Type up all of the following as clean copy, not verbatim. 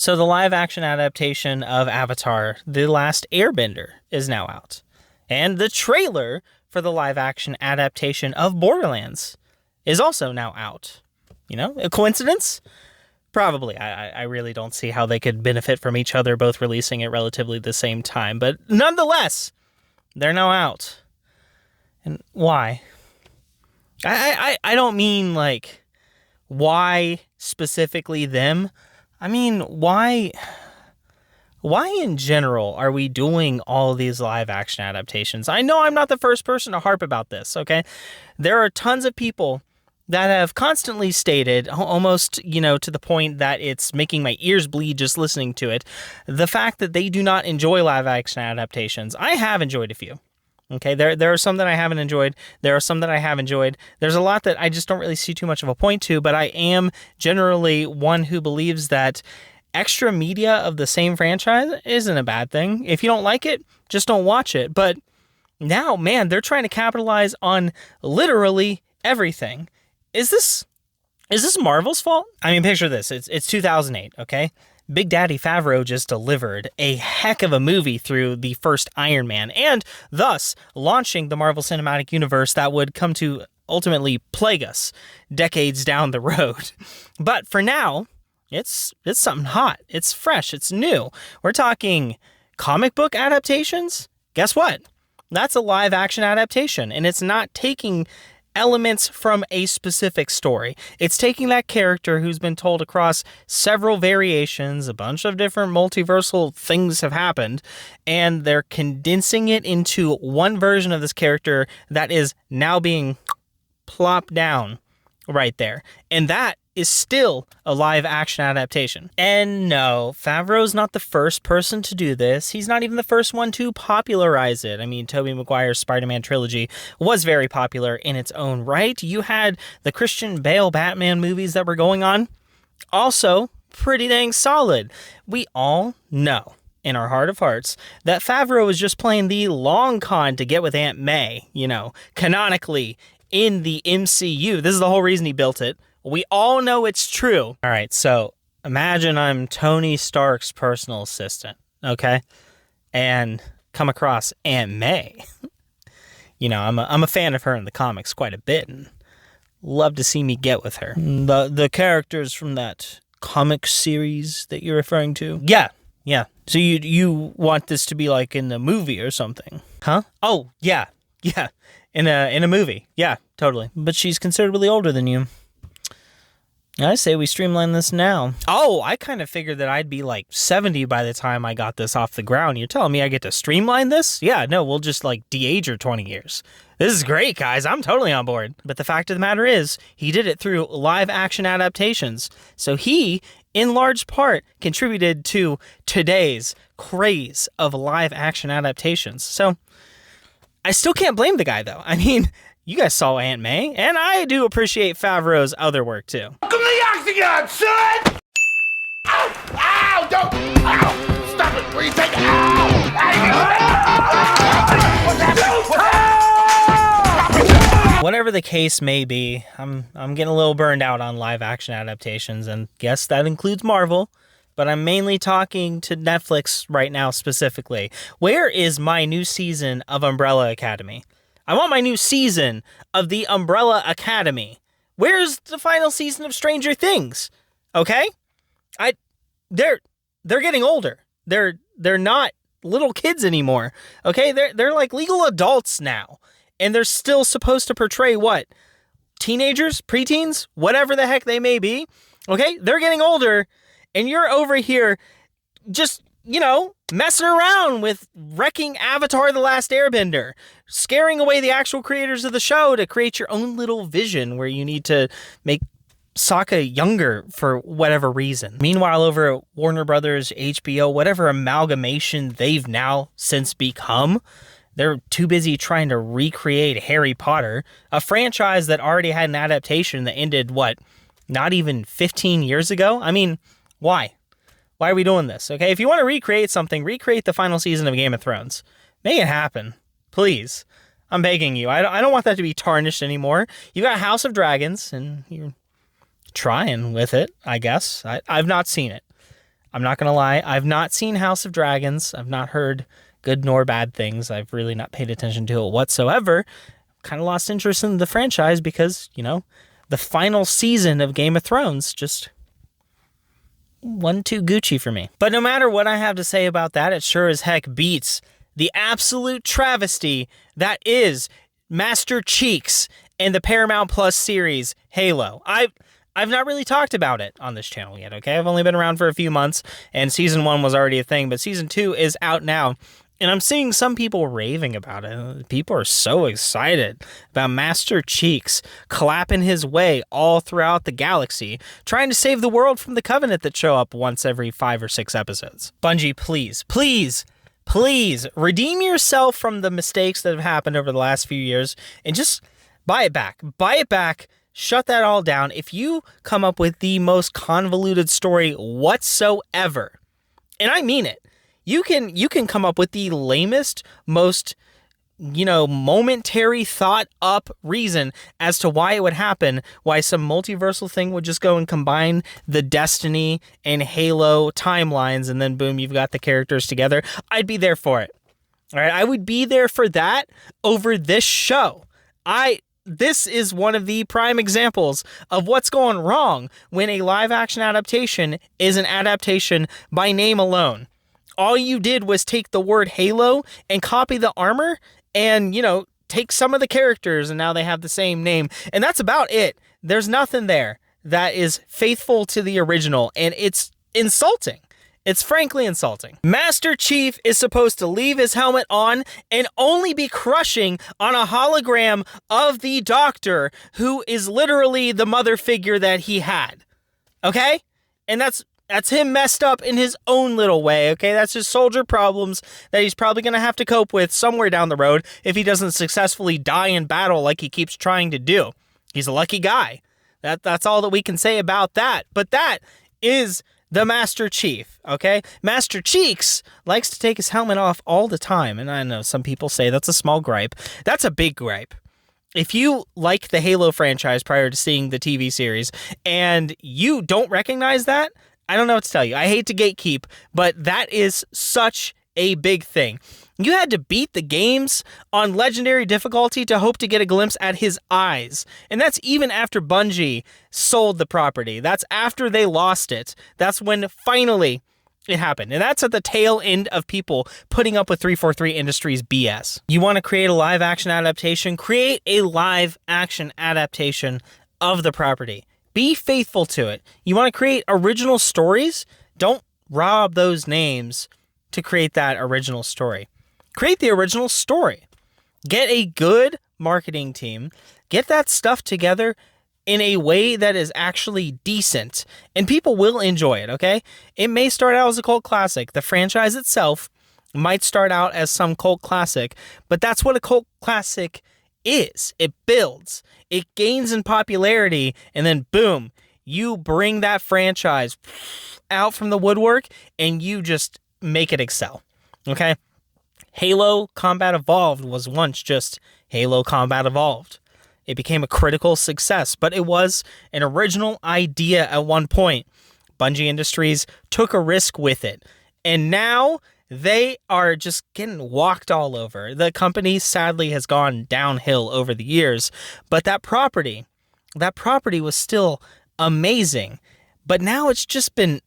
So the live-action adaptation of Avatar: The Last Airbender is now out. And the trailer for the live-action adaptation of Borderlands is also now out. You know, a coincidence? Probably. I really don't see how they could benefit from each other both releasing it relatively the same time. But nonetheless, they're now out. And why? I don't mean, like, why specifically them? I mean, why in general are we doing all these live-action adaptations? I know I'm not the first person to harp about this, okay? There are tons of people that have constantly stated, almost, you know, to the point that it's making my ears bleed just listening to it, the fact that they do not enjoy live-action adaptations. I have enjoyed a few. Okay, there are some that I haven't enjoyed. There are some that I have enjoyed. There's a lot that I just don't really see too much of a point to, but I am generally one who believes that extra media of the same franchise isn't a bad thing. If you don't like it, just don't watch it. But now, man, they're trying to capitalize on literally everything. Is this Marvel's fault? I mean, picture this. It's 2008, okay? Big Daddy Favreau just delivered a heck of a movie through the first Iron Man, and thus launching the Marvel Cinematic Universe that would come to ultimately plague us decades down the road. But for now, it's something hot. It's fresh. It's new. We're talking comic book adaptations? Guess what? That's a live action adaptation, and it's not taking elements from a specific story. It's taking that character who's been told across several variations, a bunch of different multiversal things have happened, and they're condensing it into one version of this character that is now being plopped down right there. And that is still a live action adaptation. And no, Favreau's not the first person to do this. He's not even the first one to popularize it. I mean, Tobey Maguire's Spider-Man trilogy was very popular in its own right. You had the Christian Bale Batman movies that were going on. Also, pretty dang solid. We all know in our heart of hearts that Favreau is just playing the long con to get with Aunt May, you know, canonically in the MCU. This is the whole reason he built it. We all know it's true. All right, so imagine I'm Tony Stark's personal assistant, okay? And come across Aunt May. You know, I'm a fan of her in the comics quite a bit, and love to see me get with her. The characters from that comic series that you're referring to? Yeah. So you want this to be like in the movie or something? Huh? Oh, yeah. In a movie. Yeah, totally. But she's considerably older than you. I say we streamline this now. Oh, I kind of figured that I'd be like 70 by the time I got this off the ground. You're telling me I get to streamline this? Yeah, no, we'll just like de-age her 20 years. This is great, guys. I'm totally on board. But the fact of the matter is, he did it through live action adaptations. So he, in large part, contributed to today's craze of live action adaptations. So I still can't blame the guy, though. I mean, you guys saw Aunt May, and I do appreciate Favreau's other work, too. Welcome to the Octagon, son! Ow! Ow! Don't! Ow! Stop it! Where you take it? Ow! Ow! Whatever the case may be, I'm getting a little burned out on live-action adaptations, and yes, that includes Marvel, but I'm mainly talking to Netflix right now specifically. Where is my new season of Umbrella Academy? I want my new season of the Umbrella Academy. Where's the final season of Stranger Things? Okay? They're getting older. They're not little kids anymore. Okay? They're like legal adults now. And they're still supposed to portray what? Teenagers? Preteens? Whatever the heck they may be. Okay? They're getting older, and you're over here just, you know, messing around with wrecking Avatar: The Last Airbender, scaring away the actual creators of the show to create your own little vision where you need to make Sokka younger for whatever reason. Meanwhile, over at Warner Brothers, HBO, whatever amalgamation they've now since become, they're too busy trying to recreate Harry Potter, a franchise that already had an adaptation that ended, not even 15 years ago? I mean, why? Why are we doing this? Okay, if you want to recreate something, recreate the final season of Game of Thrones. Make it happen. Please. I'm begging you. I don't want that to be tarnished anymore. You got House of Dragons, and you're trying with it, I guess. I've not seen it. I'm not going to lie. I've not seen House of Dragons. I've not heard good nor bad things. I've really not paid attention to it whatsoever. Kind of lost interest in the franchise because, the final season of Game of Thrones just wasn't too Gucci for me. But no matter what I have to say about that, it sure as heck beats the absolute travesty that is Master Cheeks and the Paramount Plus series Halo. I've not really talked about it on this channel yet, okay? I've only been around for a few months, and Season 1 was already a thing, but Season 2 is out now, and I'm seeing some people raving about it. People are so excited about Master Cheeks clapping his way all throughout the galaxy, trying to save the world from the Covenant that show up once every 5 or 6 episodes. Bungie, please redeem yourself from the mistakes that have happened over the last few years and just buy it back. Shut that all down. If you come up with the most convoluted story whatsoever, and I mean it, you can come up with the lamest, most, momentary thought up reason as to why it would happen, why some multiversal thing would just go and combine the Destiny and Halo timelines, and then boom, you've got the characters together. I'd be there for it. All right, I would be there for that over this show. This is one of the prime examples of what's going wrong when a live-action adaptation is an adaptation by name alone. All you did was take the word Halo and copy the armor and, take some of the characters and now they have the same name. And that's about it. There's nothing there that is faithful to the original, and it's insulting. It's frankly insulting. Master Chief is supposed to leave his helmet on and only be crushing on a hologram of the Doctor, who is literally the mother figure that he had. Okay? And that's him messed up in his own little way, okay? That's his soldier problems that he's probably going to have to cope with somewhere down the road if he doesn't successfully die in battle like he keeps trying to do. He's a lucky guy. That's all that we can say about that. But that is the Master Chief, okay? Master Cheeks likes to take his helmet off all the time, and I know some people say that's a small gripe. That's a big gripe. If you like the Halo franchise prior to seeing the TV series, and you don't recognize that, I don't know what to tell you. I hate to gatekeep, but that is such a big thing. You had to beat the games on legendary difficulty to hope to get a glimpse at his eyes. And that's even after Bungie sold the property. That's after they lost it. That's when finally it happened. And that's at the tail end of people putting up with 343 Industries BS. You want to create a live action adaptation? Create a live action adaptation of the property. Be faithful to it. You want to create original stories? Don't rob those names to create that original story. Create the original story. Get a good marketing team. Get that stuff together in a way that is actually decent, and people will enjoy it, okay? It may start out as a cult classic. The franchise itself might start out as some cult classic, but that's what a cult classic is. It builds. It gains in popularity, and then boom, you bring that franchise out from the woodwork, and you just make it excel, okay? Halo Combat Evolved was once just Halo Combat Evolved. It became a critical success, but it was an original idea at one point. Bungie Industries took a risk with it, and now they are just getting walked all over. The company sadly has gone downhill over the years, but that property was still amazing. But now it's just been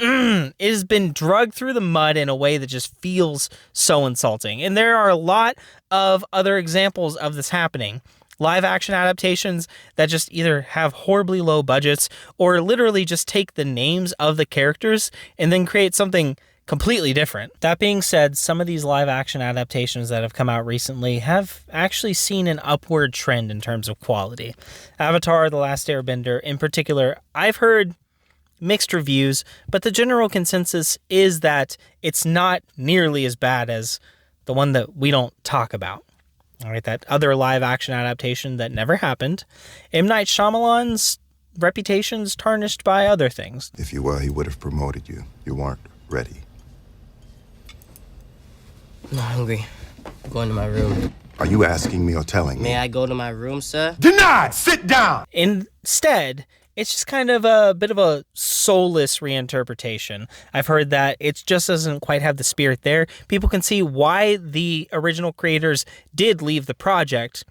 it has been dragged through the mud in a way that just feels so insulting. And there are a lot of other examples of this happening. Live action adaptations that just either have horribly low budgets or literally just take the names of the characters and then create something completely different. That being said, some of these live action adaptations that have come out recently have actually seen an upward trend in terms of quality. Avatar: The Last Airbender in particular, I've heard mixed reviews, but the general consensus is that it's not nearly as bad as the one that we don't talk about. All right, that other live action adaptation that never happened. M. Night Shyamalan's reputation's tarnished by other things. If you were, he would have promoted you. You weren't ready. I'm not hungry. I'm going to my room. Are you asking me or telling me? May I go to my room, sir? Denied! Sit down! Instead, it's just kind of a bit of a soulless reinterpretation. I've heard that it just doesn't quite have the spirit there. People can see why the original creators did leave the project.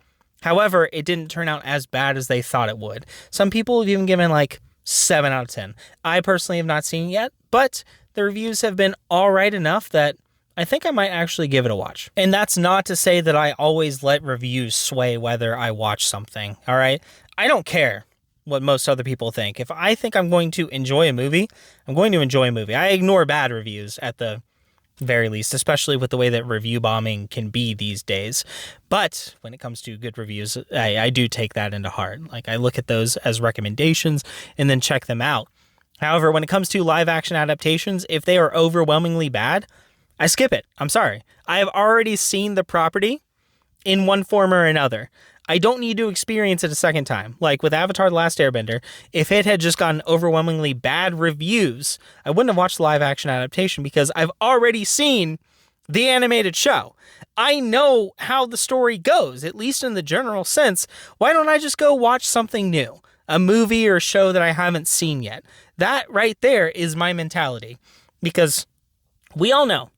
However, it didn't turn out as bad as they thought it would. Some people have even given like 7 out of 10. I personally have not seen it yet, but the reviews have been all right enough that I think I might actually give it a watch. And that's not to say that I always let reviews sway whether I watch something, all right? I don't care what most other people think. If I think I'm going to enjoy a movie, I'm going to enjoy a movie. I ignore bad reviews at the very least, especially with the way that review bombing can be these days. But when it comes to good reviews, I do take that into heart. Like, I look at those as recommendations and then check them out. However, when it comes to live action adaptations, if they are overwhelmingly bad, I skip it. I'm sorry. I have already seen the property in one form or another. I don't need to experience it a second time. Like with Avatar: The Last Airbender, if it had just gotten overwhelmingly bad reviews, I wouldn't have watched the live action adaptation because I've already seen the animated show. I know how the story goes, at least in the general sense. Why don't I just go watch something new? A movie or show that I haven't seen yet. That right there is my mentality. Because we all know,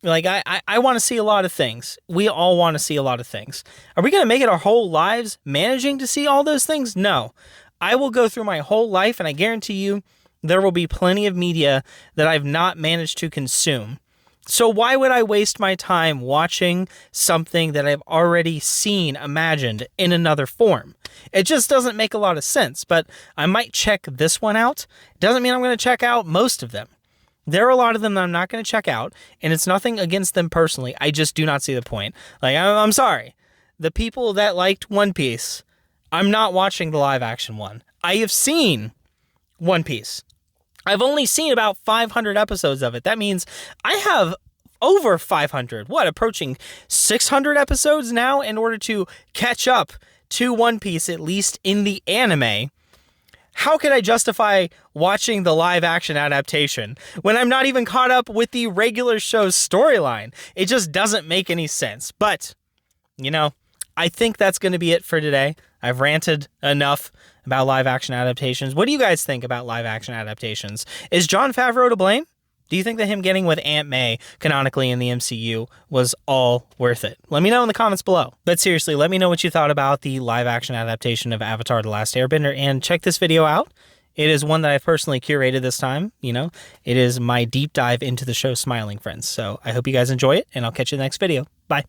like, I want to see a lot of things. We all want to see a lot of things. Are we going to make it our whole lives managing to see all those things? No. I will go through my whole life, and I guarantee you there will be plenty of media that I've not managed to consume. So why would I waste my time watching something that I've already seen imagined in another form? It just doesn't make a lot of sense, but I might check this one out. Doesn't mean I'm going to check out most of them. There are a lot of them that I'm not going to check out, and it's nothing against them personally. I just do not see the point. Like, I'm sorry. The people that liked One Piece, I'm not watching the live action one. I have seen One Piece. I've only seen about 500 episodes of it. That means I have over 500, approaching 600 episodes now in order to catch up to One Piece, at least in the anime. How can I justify watching the live action adaptation when I'm not even caught up with the regular show's storyline? It just doesn't make any sense. But, I think that's going to be it for today. I've ranted enough about live action adaptations. What do you guys think about live action adaptations? Is Jon Favreau to blame? Do you think that him getting with Aunt May canonically in the MCU was all worth it? Let me know in the comments below. But seriously, let me know what you thought about the live action adaptation of Avatar: The Last Airbender, and check this video out. It is one that I've personally curated this time. It is my deep dive into the show Smiling Friends. So I hope you guys enjoy it, and I'll catch you in the next video. Bye.